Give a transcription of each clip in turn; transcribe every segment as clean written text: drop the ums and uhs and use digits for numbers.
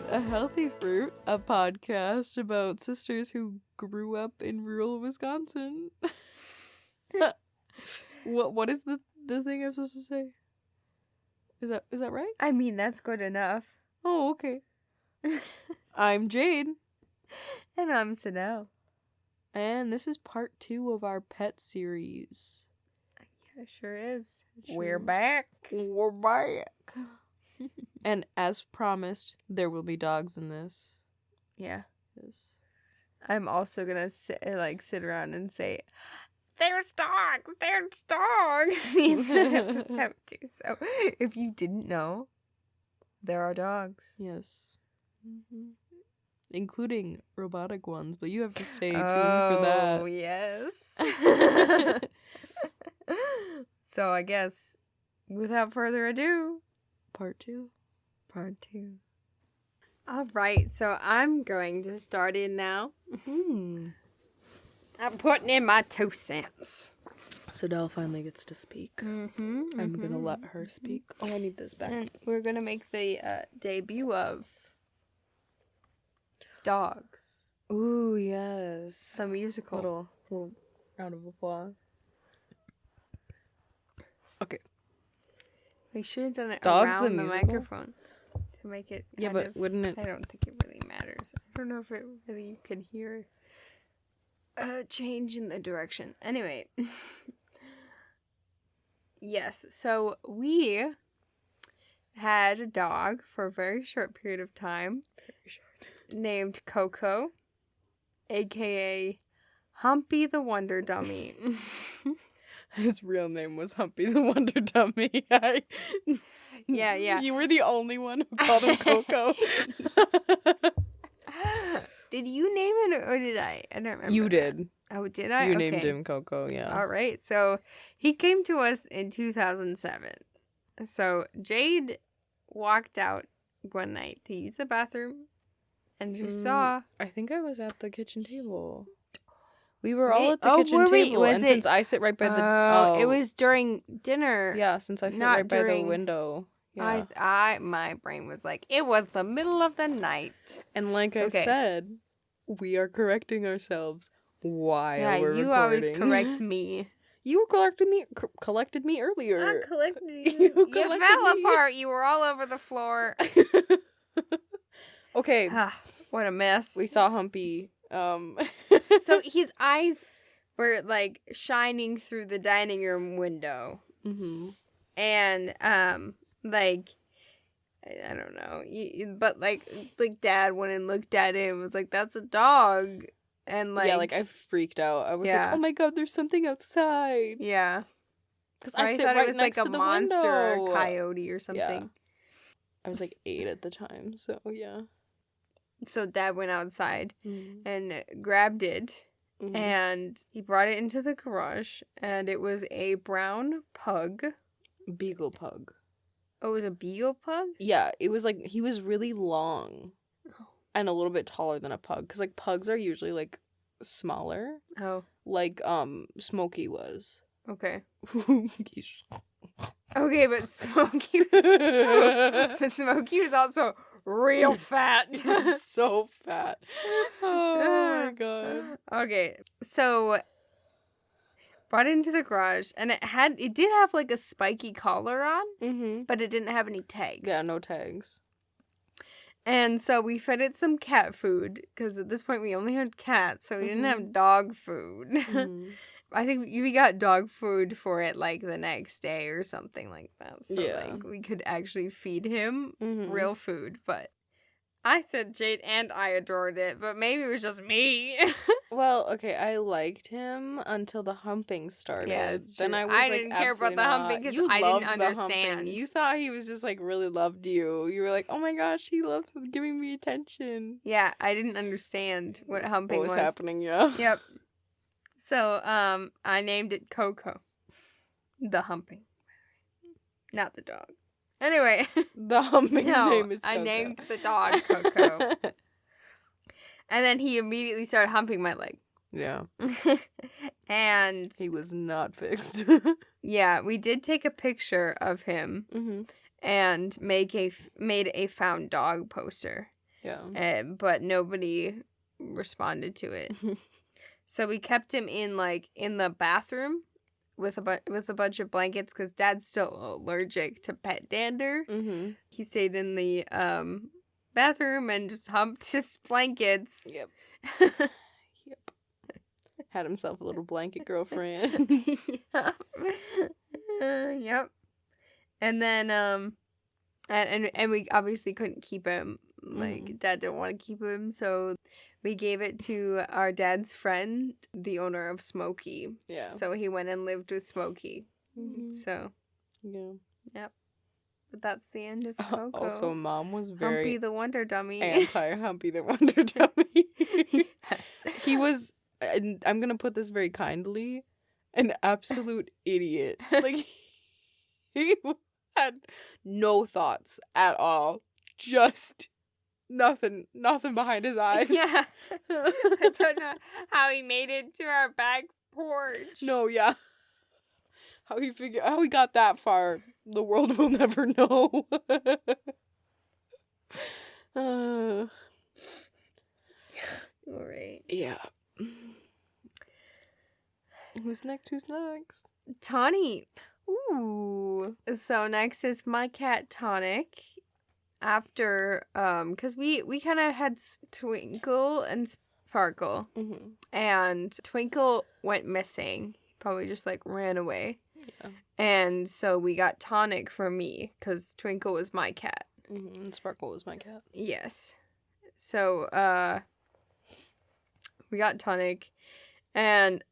is A Healthy Fruit, a podcast about sisters who grew up in rural Wisconsin. What is the thing I'm supposed to say? Is that right? I mean, that's good enough. Oh, okay. I'm Jade. And I'm Sidel. And this is part 2 of our pet series. Yeah, it sure is. We're back. We're back. And as promised, there will be dogs in this. Yeah. Yes. I'm also gonna sit around and say, "There's dogs. There's dogs." in the episode too. So if you didn't know, there are dogs. Yes. Mm-hmm. Including robotic ones, but you have to stay tuned for that. Oh, yes. So I guess, without further ado, Part 2. All right, so I'm going to start in now. I'm putting in my 2 cents. Sidel finally gets to speak. I'm gonna let her speak. Oh, I need this back. And we're going to make the debut of Dogs. Ooh, yes. A musical. Little round of applause. Okay. We should have done it Dogs around the the musical? microphone to make it Yeah, but wouldn't it... I don't think it really matters. I don't know if it really you could hear a change in the direction. Anyway. Yes, so we had a dog for a very short period of time. Very short. Named Coco, aka Humpy the Wonder Dummy. His real name was Humpy the Wonder Dummy. Yeah. You were the only one who called him Coco. Did you name it or did I? I don't remember. You did. Oh, did I? You Okay. named him Coco, yeah. All right. So he came to us in 2007. So Jade walked out one night to use the bathroom and she saw... I think I was at the kitchen table. We were all at the kitchen were we? table, Was and it- since I sit right by the... it was during dinner. Yeah, since I sit not right by the during- window. Yeah. My brain was like, it was the middle of the night. And like I Okay. said, we are correcting ourselves while we're you recording. always correct me. You collected me earlier. I collected You you. You collected fell me. apart. You were all over the floor. Okay, What a mess. we saw Humpy. So his eyes were like shining through the dining room window. Mm-hmm. And like I don't know, but like Dad went and looked at it and was like, "That's a dog," and like yeah, like I freaked out. I was Yeah. like, "Oh my god, there's something outside!" yeah, Because I I sit thought right it was next like a to the monster, window. or a coyote or something. I was like 8 at the time, so yeah. So Dad went outside Mm-hmm. and grabbed it, and he brought it into the garage, and it was a brown pug. Beagle pug. Oh, it was a beagle pug? Yeah, it was like he was really long Oh. and a little bit taller than a pug, because like pugs are usually like smaller, Oh, like Smokey was. okay. He's... Okay, but Smokey was also real fat. He's so fat. Oh my god. Okay, so brought it into the garage, and it did have like a spiky collar on, Mm-hmm. but it didn't have any tags. Yeah, no tags. And so we fed it some cat food, because at this point we only had cats, so we didn't have dog food. Mhm. I think we got dog food for it like the next day or something like that. So Yeah. like we could actually feed him Mhm. real food. But I said Jade and I adored it, but maybe it was just me. Well, okay, I liked him until the humping started. Yeah, it's Then true. I was I like, didn't care about absolutely the humping not. 'cause You I didn't loved the understand. humping. You thought he was just like really loved you. You were like, oh my gosh, he loves giving me attention. Yeah, I didn't understand what humping What was happening? Yeah. Yep. So, I named it Coco. The humping. Not the dog. Anyway. The humping's name is Coco. I named the dog Coco. And then he immediately started humping my leg. Yeah. And He was not fixed. yeah, we did take a picture of him Mm-hmm. and made a found dog poster. Yeah. But nobody responded to it. So we kept him in the bathroom with a bunch of blankets because Dad's still allergic to pet dander. Mm-hmm. He stayed in the bathroom and just humped his blankets. Yep. Yep. Had himself a little blanket girlfriend. Yep. Yep. And then and we obviously couldn't keep him. Like, Dad didn't want to keep him, so we gave it to our dad's friend, the owner of Smokey. Yeah. So he went and lived with Smokey. Mm-hmm. So, yeah. yep. But that's the end of Coco. Also, Mom was very Humpy the Wonder Dummy. anti-Humpy the Wonder Dummy. Yes. He was, and I'm gonna put this very kindly, an absolute idiot. Like, he had no thoughts at all. Just nothing behind his eyes. Yeah. I don't know how he made it to our back porch. No, yeah. How he got that far, the world will never know. All right. Yeah. Who's next? Tawny. Ooh. So next is my cat Tonic. After, because we kind of had Twinkle and Sparkle. Mm-hmm. And Twinkle went missing. He probably just, ran away. Yeah. And so we got Tonic for me, because Twinkle was my cat. Mm-hmm. And Sparkle was my cat. Yes. So, we got Tonic. And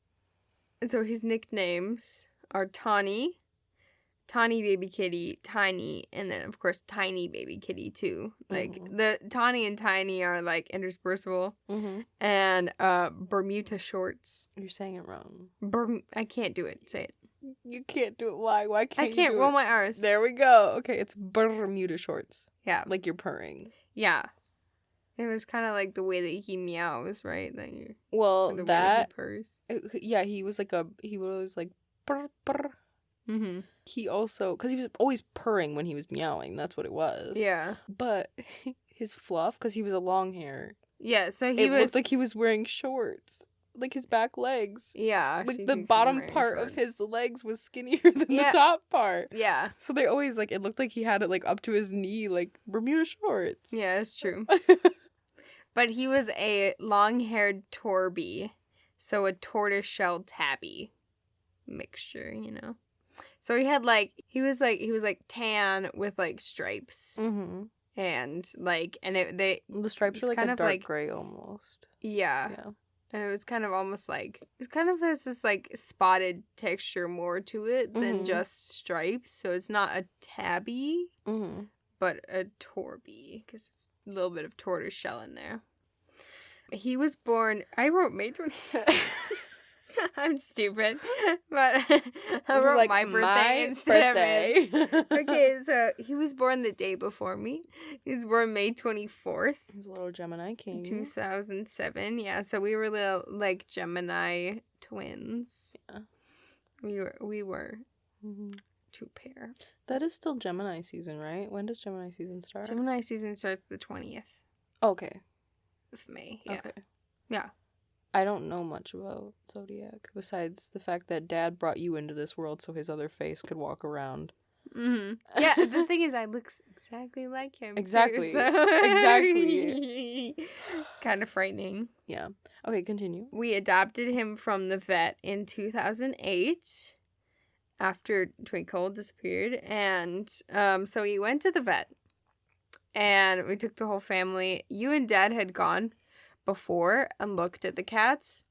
so his nicknames are Tawny Baby Kitty, Tiny, and then, of course, Tiny Baby Kitty, too. The Tawny and Tiny are, interspersible. Mm-hmm. And, Bermuda Shorts. You're saying it wrong. I can't do it. Say it. You can't do it. Why? Why can't you I can't do roll it? my R's. There we go. Okay, it's Bermuda Shorts. Yeah. Like you're purring. Yeah. It was kind of like the way that he meows, right? Well, the way that he purrs. Yeah, he was always like purr, purr. Mm-hmm. He also, because he was always purring when he was meowing. That's what it was. Yeah. But his fluff, because he was a long hair. Yeah, so It looked like he was wearing shorts. Like his back legs. Yeah. Like the bottom part of his legs was skinnier than the top part. Yeah. So they always, it looked like he had it, up to his knee, like Bermuda shorts. Yeah, it's true. But he was a long-haired Torby. So a tortoiseshell tabby mixture, So he had, he was tan with, stripes. Mm-hmm. And, the stripes were kind a of dark gray almost. Yeah. Yeah. And it was kind of almost it kind of has this spotted texture more to it than just stripes. So it's not a tabby, but a Torby, because it's a little bit of tortoiseshell in there. He was born, I wrote May 20th. I'm stupid, but I wrote my birthday instead of his. Okay, so he was born the day before me. He was born May 24th. He's a little Gemini king. 2007, yeah. So we were little, Gemini twins. Yeah. We were two pair. That is still Gemini season, right? When does Gemini season start? Gemini season starts the 20th. Okay. Of May, yeah. Okay. Yeah. I don't know much about Zodiac, besides the fact that Dad brought you into this world so his other face could walk around. Mm-hmm. Yeah, the thing is, I look exactly like him. Exactly. Too, so. Exactly. Kind of frightening. Yeah. Okay, continue. We adopted him from the vet in 2008 after Twinkle disappeared. And so he went to the vet. And we took the whole family. You and Dad had gone before and looked at the cats,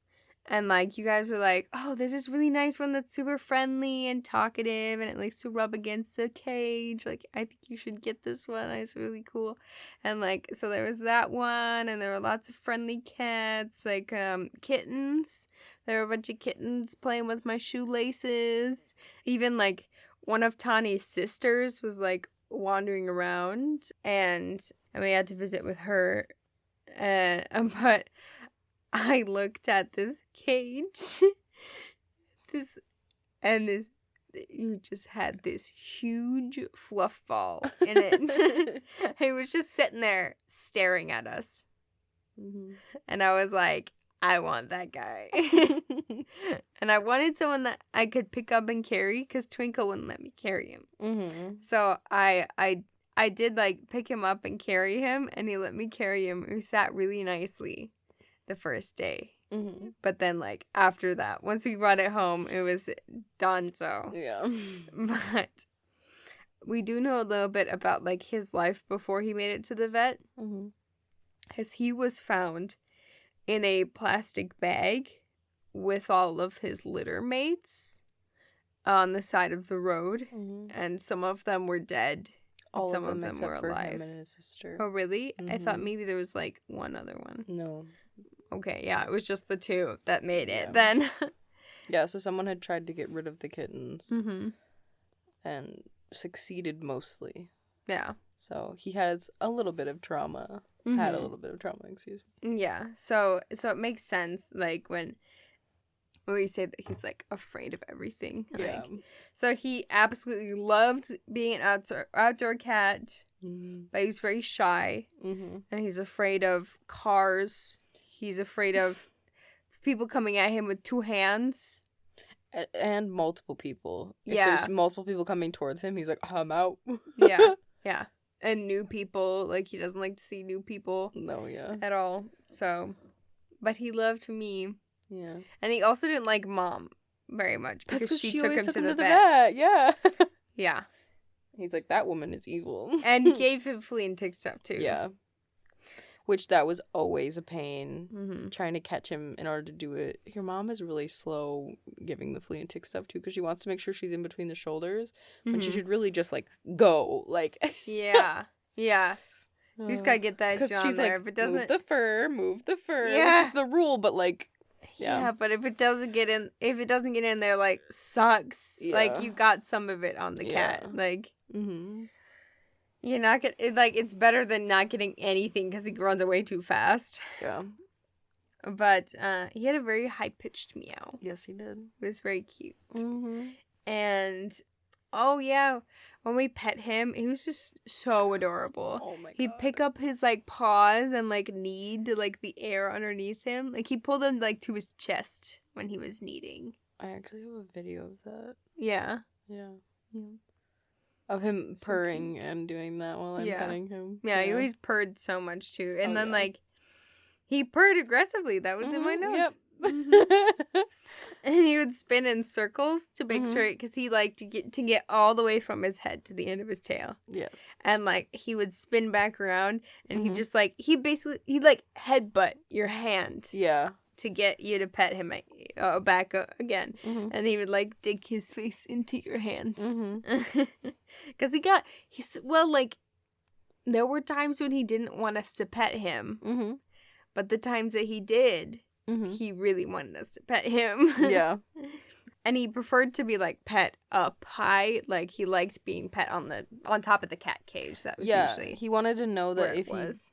and you guys were like, oh, there's this really nice one that's super friendly and talkative and it likes to rub against the cage, I think you should get this one, it's really cool. And so there was that one, and there were lots of friendly cats, kittens. There were a bunch of kittens playing with my shoelaces. Even one of Tawny's sisters was wandering around, and we had to visit with her. But I looked at this cage, this you just had this huge fluff ball in it. He was just sitting there staring at us. Mm-hmm. And I was like, I want that guy. And I wanted someone that I could pick up and carry because Twinkle wouldn't let me carry him. Mm-hmm. So I did like pick him up and carry him, and he let me carry him. We sat really nicely the first day. Mm-hmm. But then like after that, once we brought it home, it was done. So Yeah. but we do know a little bit about like his life before he made it to the vet. Mm-hmm. As he was found in a plastic bag with all of his litter mates on the side of the road, and some of them were dead. All some of them were except for alive. him and his sister. Oh, really? I thought Mhm. maybe there was like one other one. No. Okay, yeah, it was just the two that made it Yeah. then. Yeah, so someone had tried to get rid of the kittens Mm-hmm. and succeeded mostly. Yeah. So he has a little bit of trauma. Had a little bit of trauma, excuse me. Yeah. So it makes sense, like when we say that he's like afraid of everything. Yeah. Like, so he absolutely loved being an outdoor cat, Mm-hmm. but he's very shy, Mm-hmm. and he's afraid of cars. He's afraid of people coming at him with two hands. And multiple people. If Yeah. there's multiple people coming towards him, he's like, I'm out. Yeah. Yeah. And new people, like he doesn't like to see new people No, yeah. at all. So, but he loved me. Yeah. And he also didn't like Mom very much That's because she took always him took to him the to the vet. vet. Yeah. Yeah. He's like, that woman is evil. And he gave him flea and tick stuff too. Yeah. Which that was always a pain. Mm-hmm. Trying to catch him in order to do it. Your mom is really slow giving the flea and tick stuff too because she wants to make sure she's in between the shoulders when she should really just like go. Like, Yeah. Yeah. You just gotta get that because shit on she's there. like, If it doesn't, move the fur, Yeah. which is the rule, but like, yeah. But if it doesn't get in there, like sucks. Yeah. Like you got some of it on the cat. Yeah. Like mm-hmm. you're not gonna it's better than not getting anything because he runs away too fast. Yeah. But he had a very high pitched meow. Yes, he did. It was very cute. Mm-hmm. And oh yeah, when we pet him, he was just so adorable. Oh my god. He'd pick up his like paws and like knead like the air underneath him. Like he pulled them like to his chest when he was kneading. I actually have a video of that. Yeah. Yeah. Yeah. Of him So purring cute. and doing that while I'm Yeah. petting him. Yeah, he always purred so much too. And Oh, then yeah. like he purred aggressively. That was in my nose. Yep. And he would spin in circles to make Mhm. sure, because he liked to get all the way from his head to the end of his tail. Yes. And like he would spin back around, and Mhm. he just like he'd like headbutt your hand Yeah. to get you to pet him back again, Mm-hmm. and he would like dig his face into your hand. Mm-hmm. Because there were times when he didn't want us to pet him, Mm-hmm. but the times that he did, Mm-hmm. he really wanted us to pet him. Yeah. And he preferred to be like pet up high, like he liked being pet on top of the cat cage. That was Yeah. usually He wanted to know where that it if was.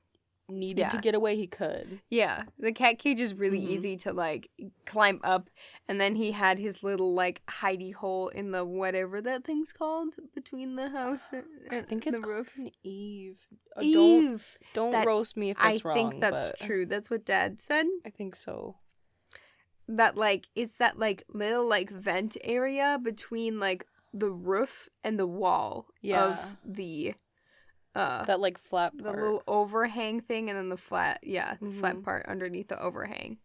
he needed Yeah. to get away, he could. Yeah, the cat cage is really Mhm. easy to like climb up, and then he had his little like hidey hole in the whatever that thing's called between the house and I think it's the called roof. an Eve. Eve. Don't That- roast me if I that's wrong. think that's but true. That's what Dad said. I think so. That like it's that like little like vent area between like the roof and the wall Yeah. of the That like flat the part. little overhang thing, and then the flat flat Mhm. part underneath the overhang.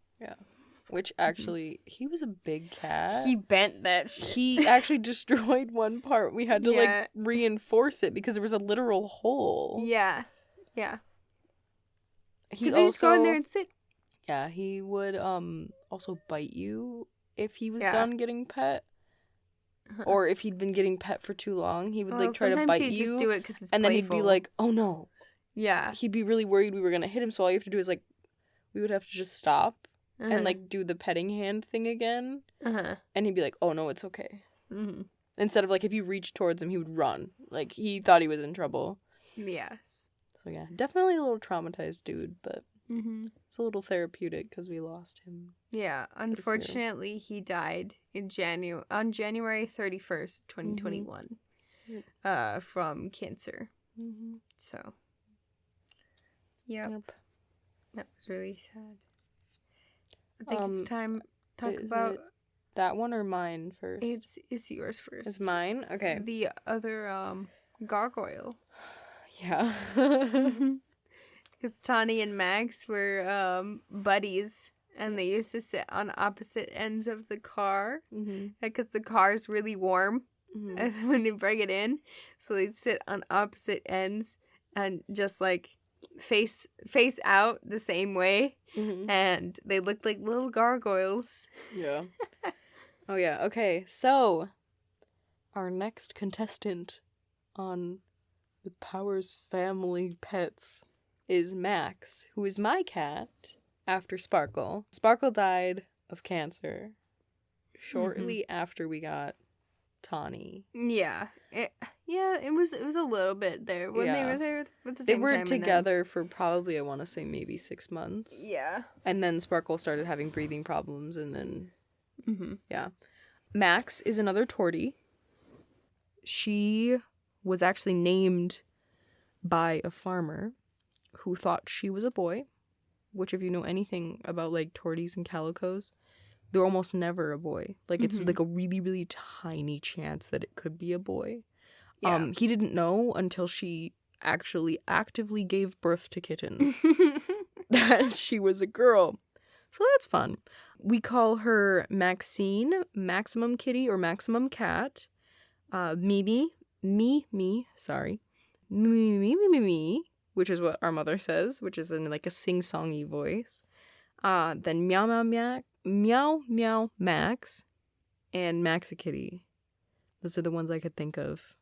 Which actually, he was a big cat. He bent that shit. He actually destroyed one part. We had to Yeah. like reinforce it because there was a literal hole. Yeah. Yeah. He Because they just go in there and sit. yeah, he would also bite you if he was Yeah. done getting pet, or if he'd been getting pet for too long. He would like try to sometimes bite he'd you, just do it because it's and then he'd be playful. like, "Oh no!" yeah. He'd be really worried we were gonna hit him. So all you have to do is like, we would have to just stop and like do the petting hand thing again, and he'd be like, "Oh no, it's okay." Instead of like if you reached towards him, he would run. Like he thought he was in trouble. Yes. So yeah, definitely a little traumatized dude, but Mm-hmm. It's a little therapeutic because we lost him. Yeah, unfortunately, he died on January 31st, 2021, from cancer. Mm-hmm. So, yep. That was really sad. I think it's time to talk about that one or mine first. It's yours first. It's mine. Okay. The other gargoyle. Yeah. Because Tawny and Max were buddies, and they used to sit on opposite ends of the car because the car's really warm and when they bring it in, so they'd sit on opposite ends and just like face out the same way, and they looked like little gargoyles. Yeah. Oh yeah. Okay. So, our next contestant on the Powers family pets is Max, who is my cat after Sparkle. Sparkle died of cancer shortly after we got Tawny. Yeah. It was a little bit there when they were there at the same time. They were together for probably, I want to say, maybe 6 months. Yeah. And then Sparkle started having breathing problems, and then, yeah. Max is another tortie. She was actually named by a farmer who thought she was a boy, which if you know anything about like torties and calicos, they're almost never a boy. Like it's like a really, really tiny chance that it could be a boy. Yeah. He didn't know until she actually actively gave birth to kittens that she was a girl. So that's fun. We call her Maxine, Maximum Kitty or Maximum Cat. Mimi, which is what our mother says, which is in like a sing-songy voice. Then meow Max, and Maxi-Kitty. Those are the ones I could think of.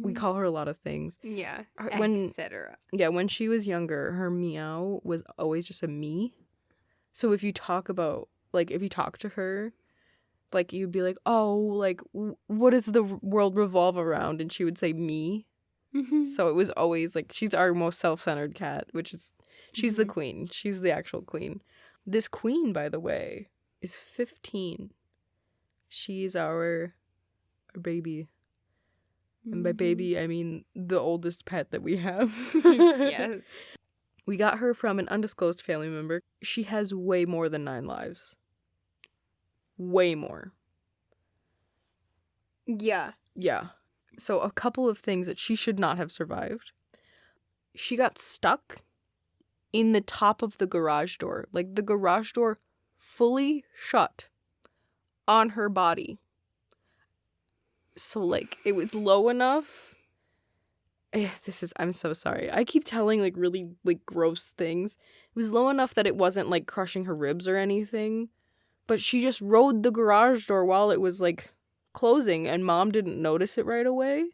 We call her a lot of things. Yeah, etc. Yeah, when she was younger, her meow was always just a me. So if you talk to her, like you'd be like, oh, like what does the world revolve around? And she would say me. So it was always like, she's our most self-centered cat, which is, she's the queen. She's the actual queen. This queen, by the way, is 15. She's our baby. And by baby, I mean the oldest pet that we have. Yes. We got her from an undisclosed family member. She has way more than 9 lives. Way more. Yeah. Yeah. So a couple of things that she should not have survived. She got stuck in the top of the garage door. Like the garage door fully shut on her body. So like it was low enough. I'm so sorry. I keep telling like really like gross things. It was low enough that it wasn't like crushing her ribs or anything. But she just rode the garage door while it was like closing, and Mom didn't notice it right away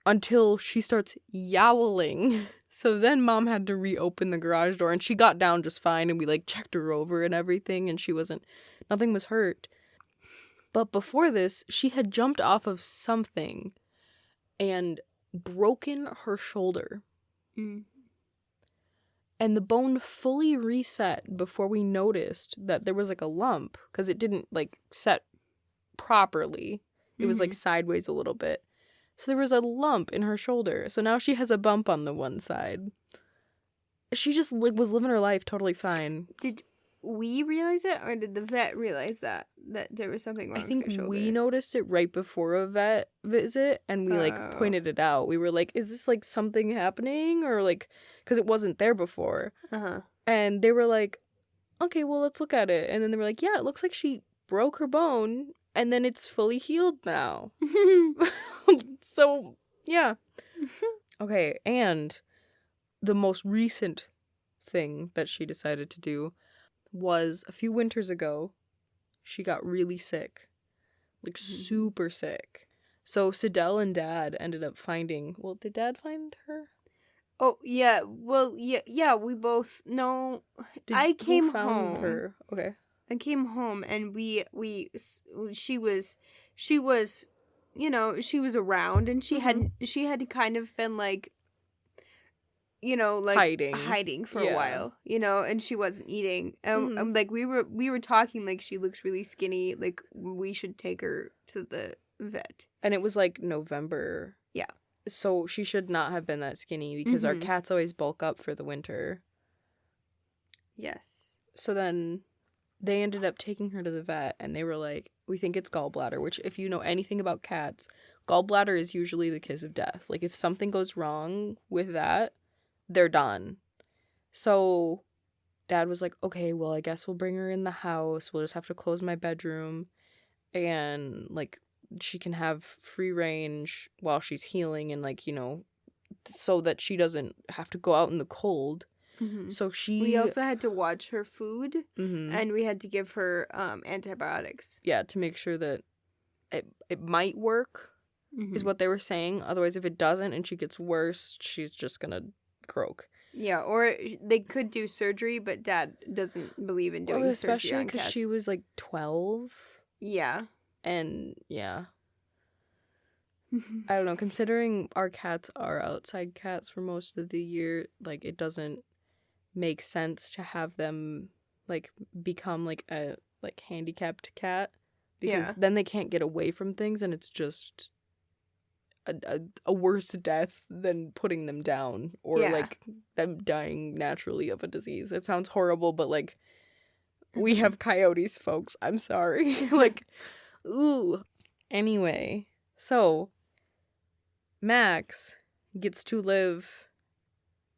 until she starts yowling. So then Mom had to reopen the garage door, and she got down just fine, and we like checked her over and everything, and nothing was hurt. But before this, she had jumped off of something and broken her shoulder. And the bone fully reset before we noticed that there was like a lump, because it didn't like set properly. It was like sideways a little bit. So there was a lump in her shoulder. So now she has a bump on the one side. She just was living her life totally fine. Did we realize it, or did the vet realize that there was something wrong with her shoulder? I think we noticed it right before a vet visit, and we like pointed it out. We were like, is this like something happening? Or like, because it wasn't there before. And they were like, okay, well, let's look at it. And then they were like, yeah, it looks like she broke her bone, and then it's fully healed now. So, yeah. Okay, and the most recent thing that she decided to do was a few winters ago, she got really sick. Like, super sick. So, Sidel and Dad ended up finding... Well, did Dad find her? Oh, yeah. Well, yeah, we both... No, I came home. Her? Okay. I came home, and she was, you know, she was around, and she had kind of been like, you know, like hiding for a while, you know, and she wasn't eating. Like we were talking like she looks really skinny, like we should take her to the vet. And it was like November. Yeah. So she should not have been that skinny because our cats always bulk up for the winter. Yes. So then they ended up taking her to the vet and they were like, we think it's gallbladder, which if you know anything about cats, gallbladder is usually the kiss of death. Like if something goes wrong with that, they're done. So Dad was like, okay, well, I guess we'll bring her in the house. We'll just have to close my bedroom and like she can have free range while she's healing and like, you know, so that she doesn't have to go out in the cold. So we also had to watch her food and we had to give her antibiotics. Yeah, to make sure that it might work is what they were saying. Otherwise, if it doesn't and she gets worse, she's just gonna croak. Yeah, or they could do surgery, but Dad doesn't believe in doing surgery on cats. Especially because she was like 12. Yeah. And yeah. I don't know, considering our cats are outside cats for most of the year, like it doesn't make sense to have them like become like a like handicapped cat because then they can't get away from things and it's just a worse death than putting them down or like them dying naturally of a disease. It sounds horrible, but like we have coyotes, folks. I'm sorry. Like, ooh. Anyway, so Max gets to live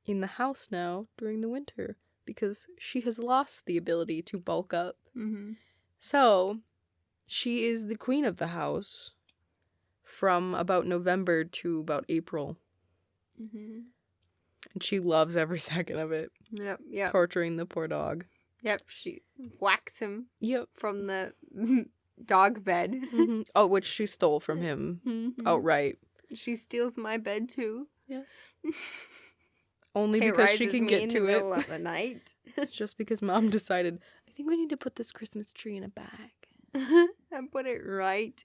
in the house now during the winter because she has lost the ability to bulk up. So she is the queen of the house from about November to about April. And she loves every second of it. Yep. Torturing the poor dog. Yep, she whacks him. Yep. From the dog bed. Oh, which she stole from him outright. She steals my bed too. Yes. Only because she can get to it. In the middle of the night. It's just because Mom decided, I think we need to put this Christmas tree in a bag. And put it right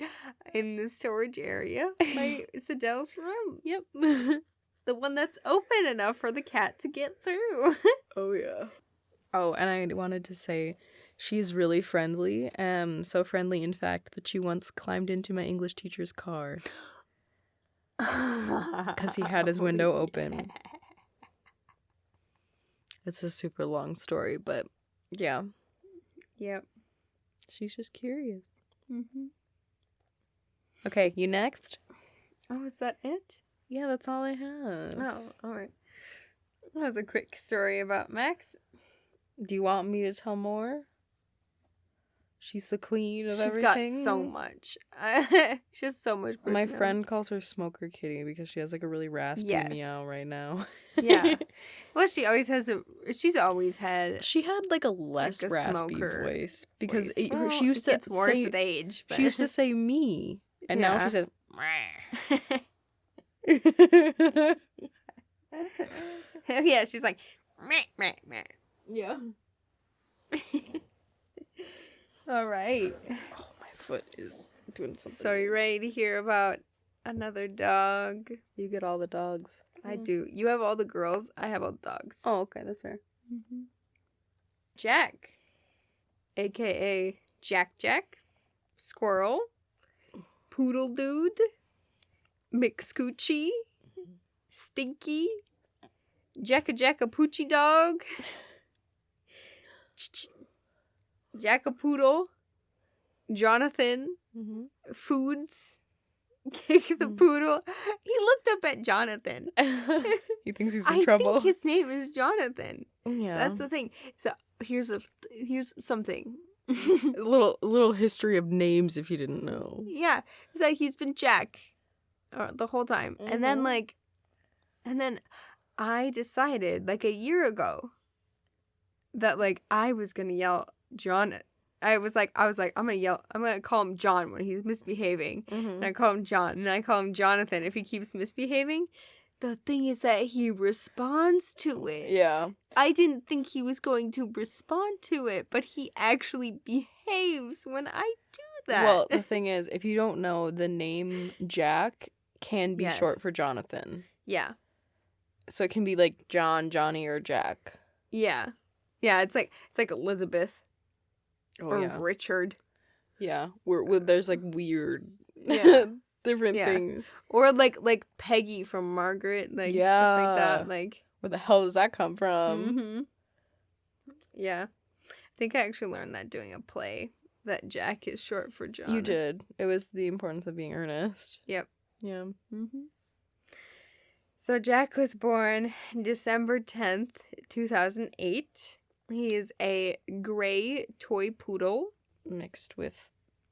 in the storage area by Sadel's room. Yep. The one that's open enough for the cat to get through. Oh, yeah. Oh, and I wanted to say, she's really friendly. So friendly, in fact, that she once climbed into my English teacher's car. Because he had his window open. It's a super long story, but yeah. Yep. She's just curious. Okay, you next? Oh, is that it? Yeah, that's all I have. Oh, all right. That was a quick story about Max. Do you want me to tell more? She's the queen of everything. She's got so much. She has so much personality. My friend calls her Smoker Kitty because she has like a really raspy meow right now. Yeah. Well, she's always had. She had like a less like a raspy voice because she used to. It's worse with age. But... She used to say me, and now she says. Yeah, she's like. Meh, meh, meh. Yeah. All right. Oh, my foot is doing something. So you ready to hear about another dog? You get all the dogs. I do. You have all the girls. I have all the dogs. Oh, okay. That's fair. Jack, a.k.a. Jack, Squirrel, Poodle Dude, McScoochie, Stinky, Jacka Poochie Dog, Jackapoodle, Jonathan, Foods, Kick the Poodle. He looked up at Jonathan. He thinks he's in trouble. I think his name is Jonathan. Yeah. So that's the thing. So here's something. A little history of names if you didn't know. Yeah. It's like he's been Jack the whole time. And then I decided like a year ago that like I was gonna yell John. I was like, I'm gonna call him John when he's misbehaving. And I call him John, and I call him Jonathan if he keeps misbehaving. The thing is that he responds to it. Yeah. I didn't think he was going to respond to it, but he actually behaves when I do that. Well, the thing is, if you don't know, the name Jack can be short for Jonathan. Yeah. So it can be like John, Johnny, or Jack. Yeah. Yeah, it's like Elizabeth or yeah. Richard. Yeah. There's like weird Yeah. different Yeah. things. Or like Peggy from Margaret, like stuff like that. Like, where the hell does that come from? mm-hmm. Yeah. I think I actually learned that doing a play, that Jack is short for John. You did. It was The Importance of Being Earnest. Yep. Yeah. Mm-hmm. So Jack was born December 10th, 2008. He is a gray toy poodle. Mixed with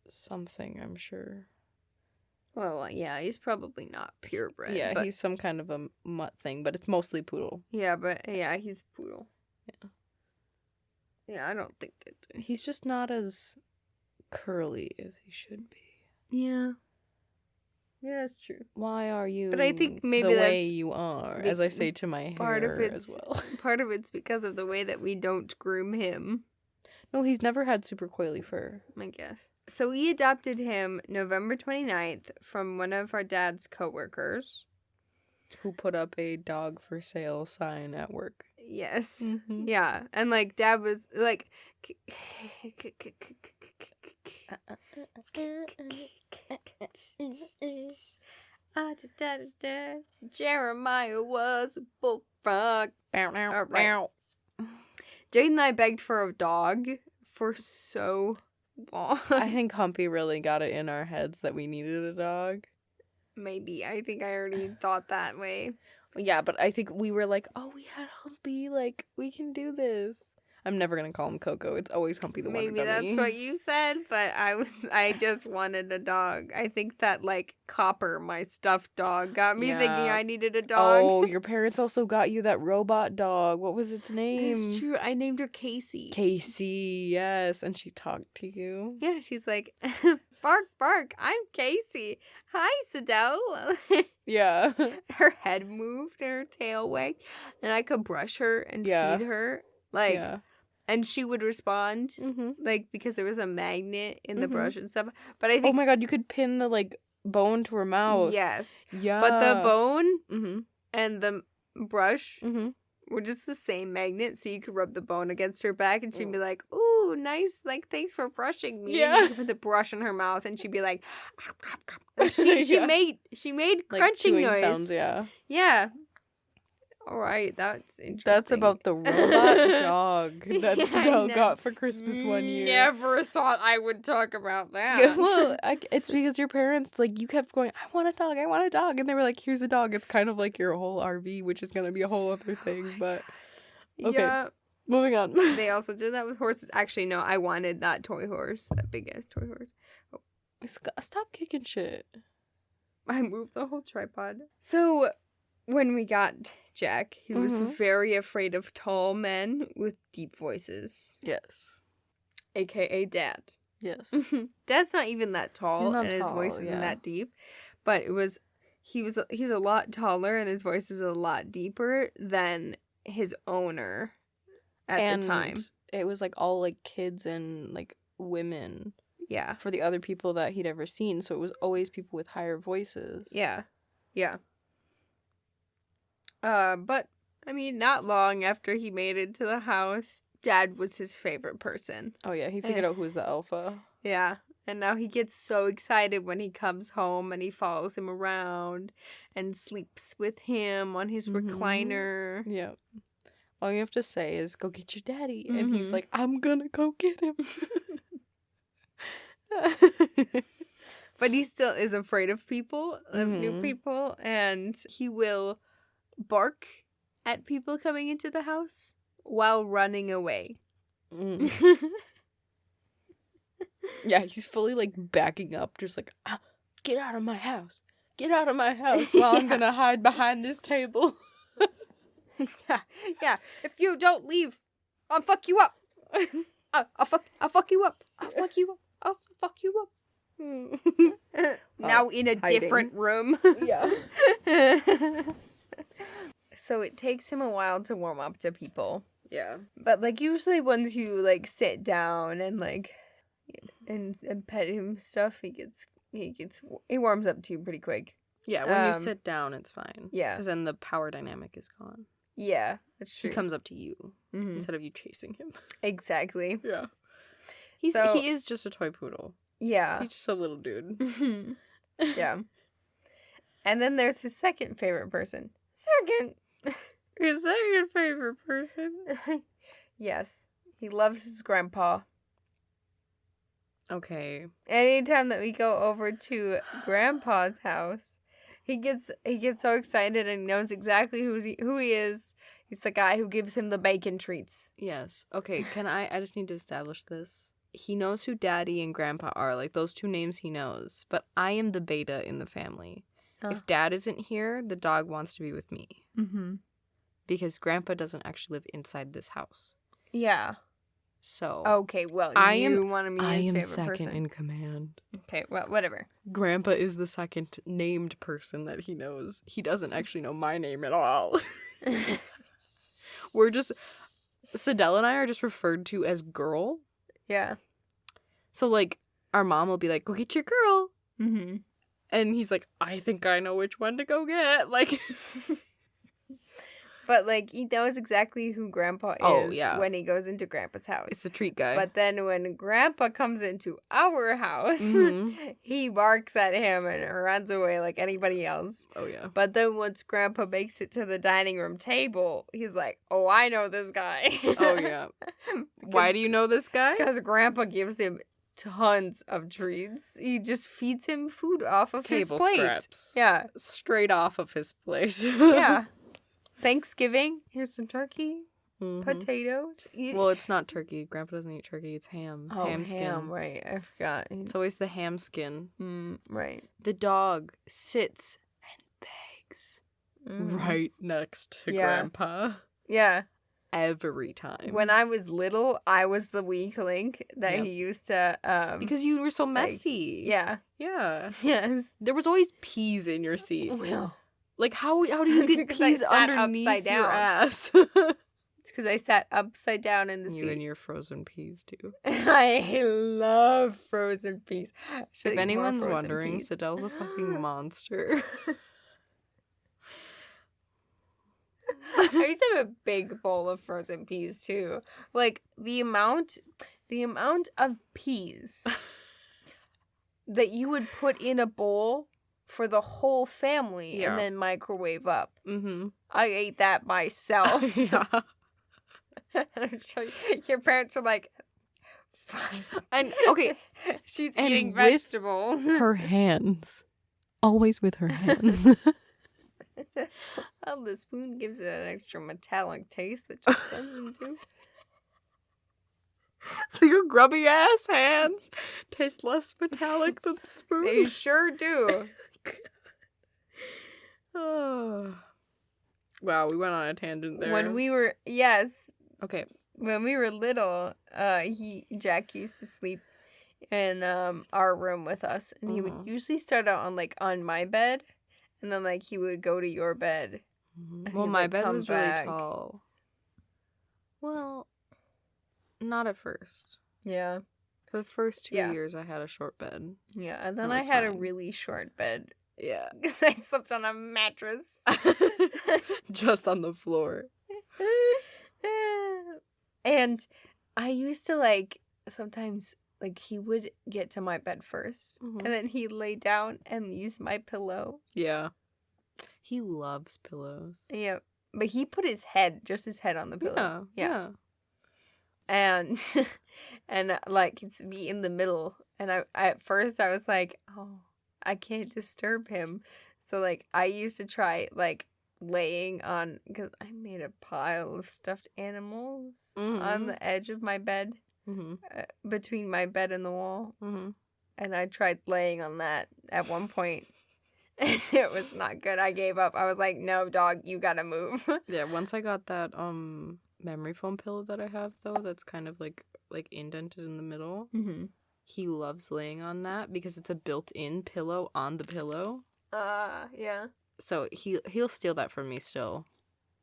something, I'm sure. Well, yeah, he's probably not purebred. Yeah, but, he's some kind of a mutt thing, but it's mostly poodle. Yeah, but yeah, he's poodle. Yeah. Yeah, I don't think that. He's just not as curly as he should be. Yeah. Yeah, that's true. Why are you But I think maybe the that's way you are, as I say to my hair as well. Part of it's because of the way that we don't groom him. No, he's never had super coily fur. I guess. So we adopted him November 29th from one of our dad's coworkers. Who put up a dog for sale sign at work. Yes. Mm-hmm. Yeah. And like dad was like Jeremiah was a bullfrog. All right. Jade and I begged for a dog for so long. I think Humpy really got it in our heads that we needed a dog. Maybe. I think I already thought that way. Yeah, but I think we were like, oh, we had Humpy, like, we can do this. I'm never gonna call him Coco. It's always Humpy the Wonder Maybe Dummy. that's what you said, but I just wanted a dog. I think that like Copper, my stuffed dog, got me thinking I needed a dog. Oh, your parents also got you that robot dog. What was its name? It's true. I named her Casey. Casey, yes. And she talked to you. Yeah, she's like, bark, bark. I'm Casey. Hi, Sidel. Yeah. Her head moved and her tail wagged, and I could brush her and feed her. Like, and she would respond, like, because there was a magnet in the brush and stuff. But I think... Oh my god, you could pin the, like, bone to her mouth. Yes. Yeah. But the bone and the brush were just the same magnet, so you could rub the bone against her back, and she'd be like, ooh, nice, like, thanks for brushing me. Yeah. And you could put the brush in her mouth, and she'd be like, she made like crunching noise. Sounds, yeah. Yeah. All right, that's interesting. That's about the robot dog that Stell got for Christmas one year. Never thought I would talk about that. Well, it's because your parents, like, you kept going, I want a dog, and they were like, here's a dog. It's kind of like your whole RV, which is going to be a whole other thing, but... Okay, yeah. Moving on. They also did that with horses. Actually, no, I wanted that toy horse, that big-ass toy horse. Oh. Stop kicking shit. I moved the whole tripod. So... when we got Jack, he was very afraid of tall men with deep voices. Yes. AKA Dad. Yes. Dad's not even that tall, not and his tall, voice isn't that deep. But he's a lot taller, and his voice is a lot deeper than his owner at the time. It was like all like kids and like women. Yeah. For the other people that he'd ever seen. So it was always people with higher voices. Yeah. Yeah. But, I mean, not long after he made it to the house, Dad was his favorite person. Oh, yeah, he figured out who was the alpha. Yeah, and now he gets so excited when he comes home and he follows him around and sleeps with him on his recliner. Yeah. All you have to say is, go get your daddy. And he's like, I'm gonna go get him. But he still is afraid of people, of new people, and he will... bark at people coming into the house while running away. Yeah, he's fully like backing up, just like, get out of my house. Get out of my house while I'm gonna hide behind this table. Yeah. If you don't leave, I'll fuck you up. I'll fuck you up. I'll fuck you up. I'll fuck you up. Now in a different room. Yeah. So it takes him a while to warm up to people. Yeah. But like usually once you like sit down and like and pet him stuff, he warms up to you pretty quick. Yeah, when you sit down, it's fine. Yeah. Because then the power dynamic is gone. Yeah, that's true. He comes up to you Mhm. instead of you chasing him. Exactly. Yeah. So- he is just a toy poodle. Yeah. He's just a little dude. Yeah. And then there's his second favorite person. Second. His second favorite person. Yes. He loves his grandpa. Okay. Anytime that we go over to grandpa's house, he gets so excited and knows exactly who he is. He's the guy who gives him the bacon treats. Yes. Okay, I just need to establish this. He knows who Daddy and Grandpa are. Like, those two names he knows. But I am the beta in the family. If Dad isn't here, the dog wants to be with me. Mm-hmm. Because Grandpa doesn't actually live inside this house. Yeah. So. Okay, well, you want to be his favorite second person. in command. Okay, well, whatever. Grandpa is the second named person that he knows. He doesn't actually know my name at all. Sadell and I are just referred to as girl. Yeah. So, like, our mom will be like, go get your girl. Mm-hmm. And he's like, I think I know which one to go get. Like, but, like, he knows exactly who Grandpa is when he goes into Grandpa's house. It's a treat guy. But then when Grandpa comes into our house, Mm-hmm. he barks at him and runs away like anybody else. Oh, yeah. But then once Grandpa makes it to the dining room table, he's like, oh, I know this guy. Oh, yeah. Why do you know this guy? Because Grandpa gives him tons of treats. He just feeds him food off of his Table plate. scraps. Yeah. Straight off of his plate. Yeah. Thanksgiving. Here's some turkey, Mm-hmm. potatoes. Well, it's not turkey. Grandpa doesn't eat turkey. It's ham. Oh, ham skin. ham, right. I forgot. It's always the ham skin. Right. The dog sits and begs right next to Grandpa. Yeah. Every time. When I was little, I was the weak link that he used to because you were so messy. Yeah. Yeah. Yes. There was always peas in your seat. Well, Like, how do you get Because I peas sat underneath upside your down. ass? it's because I sat upside down in the You seat. and your frozen peas, too. I love frozen peas. If anyone's wondering, Sadell's a fucking monster. I used to have a big bowl of frozen peas too. Like the amount of peas that you would put in a bowl for the whole family and then microwave up. Mm-hmm. I ate that myself. Yeah. I'm sure your parents are like, fine. And, okay. She's And eating with vegetables. Her hands. Always with her hands. Well, the spoon gives it an extra metallic taste that just doesn't do. So your grubby ass hands taste less metallic than the spoon? They sure do. Oh. Wow, we went on a tangent there. When we were Okay. when we were little, Jack used to sleep in our room with us, and he would usually start out on my bed, and then like he would go to your bed. Well, my bed was back. really tall. Well, not at first. Yeah. For the first 2 years, I had a short bed. Yeah, and then That I was had a fine. really short bed Yeah. because I slept on a mattress. Just on the floor. And I used to sometimes he would get to my bed 1st Mhm. and then he'd lay down and use my pillow. Yeah. He loves pillows. Yeah. But he put his head on the pillow. Yeah. And it's be in the middle. And I at first I was like, oh, I can't disturb him. So I used to try laying on, because I made a pile of stuffed animals on the edge of my bed, between my bed and the wall. And I tried laying on that at one point. And it was not good. I gave up. I was like, no, dog, you gotta move. Yeah, once I got that memory foam pillow that I have, though, that's kind of like indented in the middle. He loves laying on that because it's a built-in pillow on the pillow. Yeah. So he'll steal that from me still.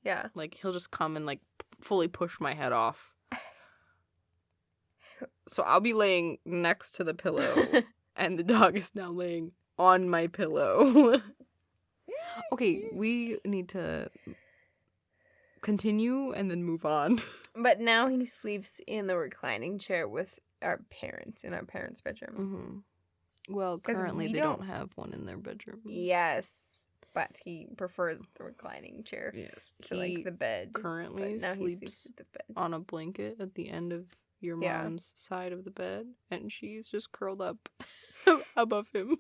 Yeah. He'll just come and fully push my head off. So I'll be laying next to the pillow, and the dog is now laying on my pillow. Okay, we need to continue and then move on. But now he sleeps in the reclining chair with our parents in our parents' bedroom. Mm-hmm. Well, 'Cause currently we they don't- don't have one in their bedroom. Yes, but he prefers the reclining chair Yes. to like the bed. Currently But now he sleeps sleeps with the bed. on a blanket at the end of your Yeah. mom's side of the bed, and she's just curled up above him.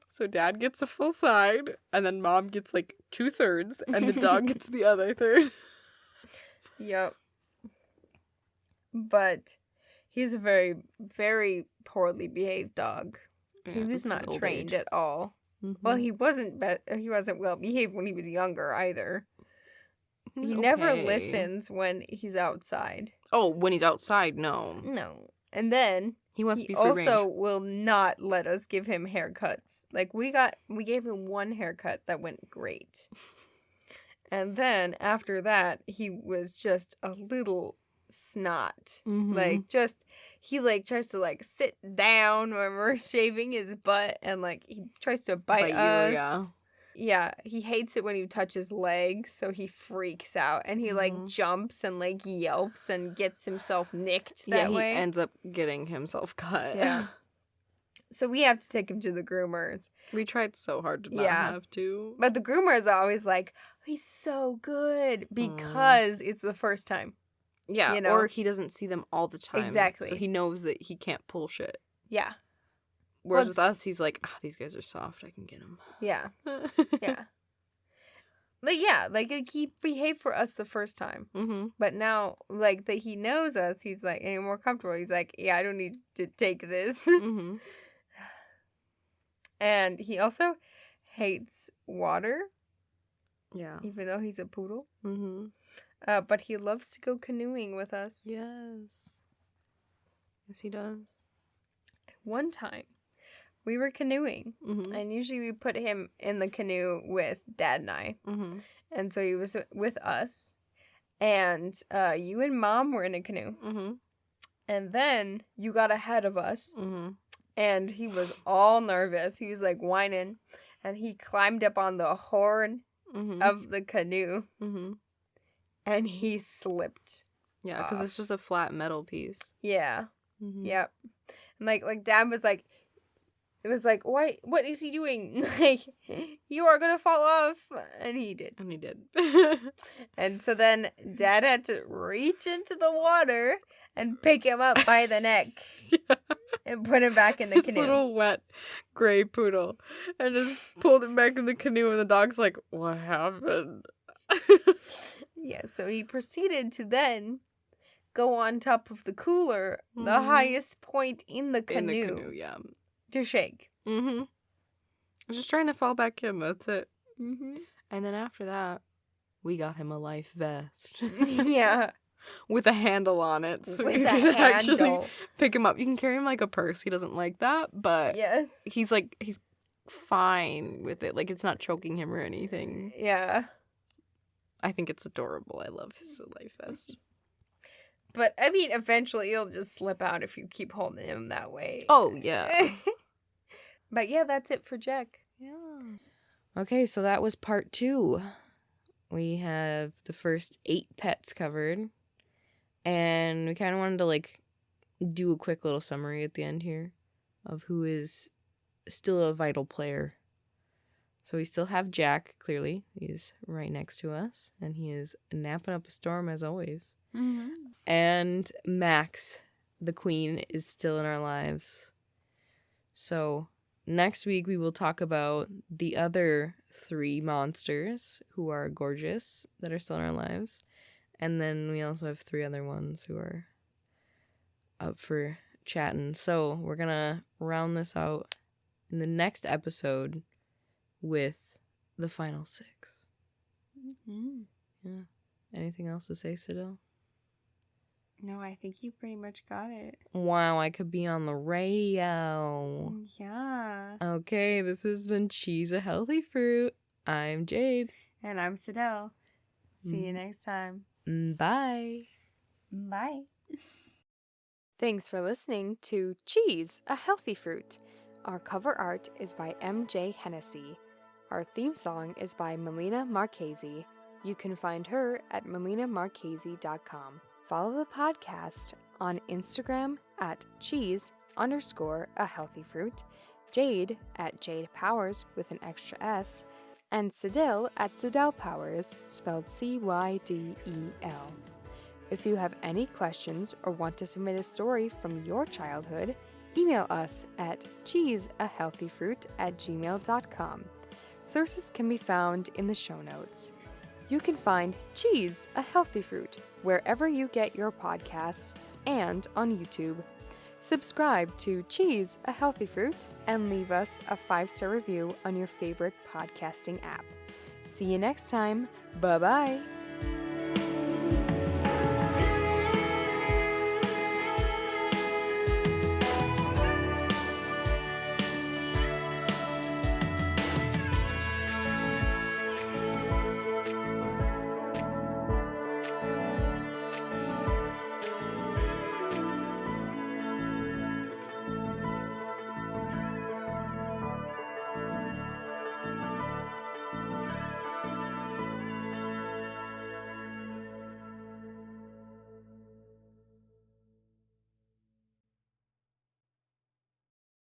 So dad gets a full side, and then mom gets like 2/3, and the dog gets the other third. Yep. But he's a very, very poorly behaved dog. Yeah, He was it's his not old trained age. at all. Mhm. Well, he wasn't well behaved when he was younger either. He's He never okay. listens when he's outside. Oh, when he's outside, no. No. And then He wants he to be free also range. will not let us give him haircuts. Like we gave him one haircut that went great. And then after that, he was just a little snot. Mhm. Like he like tries to like sit down when we're shaving his butt and like he tries to bite Bite you, us. yeah. Yeah, he hates it when you touch his legs, so he freaks out and he like Mhm. jumps and like yelps and gets himself nicked Yeah, that way. he ends up getting himself cut. Yeah. So we have to take him to the groomers. We tried so hard to not Yeah. have to. But the groomers are always like, he's so good because it's the first time. Yeah, you know? or he doesn't see them all the time. Exactly. So he knows that he can't pull shit. Yeah. Whereas Well, with us, he's like, these guys are soft. I can get them. Yeah. Yeah. Like he behaved for us the first time. Mm-hmm. But now, like, that he knows us, he's like, any more comfortable. He's like, yeah, I don't need to take this. Mm-hmm. And he also hates water, Yeah. even though he's a poodle. Mm-hmm. But he loves to go canoeing with us. Yes. Yes, he does. One time, we were canoeing. Mm-hmm. And usually we put him in the canoe with Dad and I. Mm-hmm. And so he was with us. And you and Mom were in a canoe. Mm-hmm. And then you got ahead of us. Mm-hmm. And he was all nervous. He was like whining. And he climbed up on the horn Mm-hmm. of the canoe. Mm-hmm. And he slipped. Yeah, because it's just a flat metal piece. Yeah. Mm-hmm. Yep. And like Dad was like, it was like, what is he doing? Like, you are going to fall off. And he did. And he did. And so then Dad had to reach into the water and pick him up by the neck. Yeah. And put him back in the This canoe. little wet gray poodle. And just pulled him back in the canoe, and the dog's like, what happened? Yeah, so he proceeded to then go on top of the cooler, the Mhm. highest point in the In canoe, the canoe, yeah. to shake. Mm-hmm. I was just trying to fall back in, that's it. Mm-hmm. And then after that, we got him a life vest. Yeah, With a handle on it, so with you a can actually handle. pick him up. You can carry him like a purse. He doesn't like that, but Yes. he's fine with it. Like, it's not choking him or anything. Yeah. I think it's adorable. I love his life vest. But, I mean, eventually he'll just slip out if you keep holding him that way. Oh, yeah. But yeah, that's it for Jack. Yeah. Okay, so that was part 2. We have the first 8 pets covered. And we kind of wanted to, like, do a quick little summary at the end here of who is still a vital player. So we still have Jack, clearly. He's right next to us. And he is napping up a storm, as always. Mm-hmm. And Max, the queen, is still in our lives. So next week we will talk about the other 3 monsters who are gorgeous that are still in our lives. And then we also have 3 other ones who are up for chatting. So we're going to round this out in the next episode with the final 6. Mm-hmm. Yeah. Anything else to say, Sidil? No, I think you pretty much got it. Wow, I could be on the radio. Yeah. Okay, this has been Cheese a Healthy Fruit. I'm Jade. And I'm Sidel. See you next time. Bye. Bye. Thanks for listening to Cheese, a Healthy Fruit. Our cover art is by MJ Hennessy. Our theme song is by Melina Marchese. You can find her at melinamarchese.com. Follow the podcast on Instagram at cheese_a_healthy_fruit, Jade at Jade Powers with an extra S, and Cydel at Cydel Powers, spelled Cydel. If you have any questions or want to submit a story from your childhood, email us at cheeseahealthyfruit@gmail.com. Sources can be found in the show notes. You can find Cheese, a Healthy Fruit wherever you get your podcasts and on YouTube. Subscribe to Cheese, a Healthy Fruit and leave us a 5-star review on your favorite podcasting app. See you next time. Bye-bye.